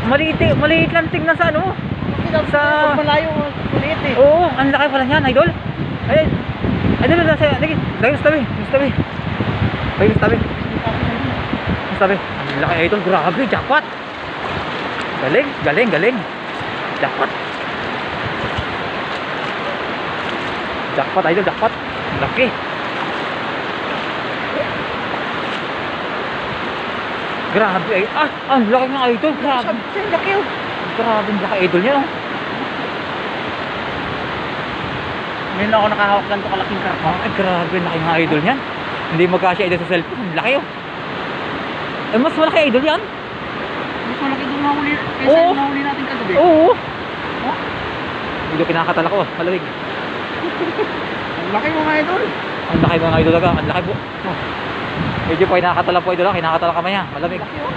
Maliit lang tingnan sa ano. Sa malayo, maliit eh. Oo, ang laki pala niyan, idol. Ay, idol, nasa, sige, lagay sa tabi, sa tabi. Lagay sa tabi. Sa tabi. Ang laki, idol, grabe, jackpot. Galing. Jackpot. Jackpot, idol, jackpot. Ang laki. Grabe, ay, ang laki ng idol, grabe. Ang laki oh. Grabe, ang laki idol niya, oh. Ngayon lang ako nakahawak ganito kalaking karpa. Ay, grabe, laki ng idol niyan. Hindi magkasya idol sa cellphone, ang laki, oh. Ay, mas malaki idol yan. Mas malaki doon nahuli kaysa Oo. yung nahuli natin kagabi. Oo. Oh, Medyo kinakatal ako, malamig. ang laki mga idol. Ang laki mga idol talaga, ang laki po. Oh. Medyo pa kinakatal po idol, kinakatal ang kamay niya, malamig. Laki oh.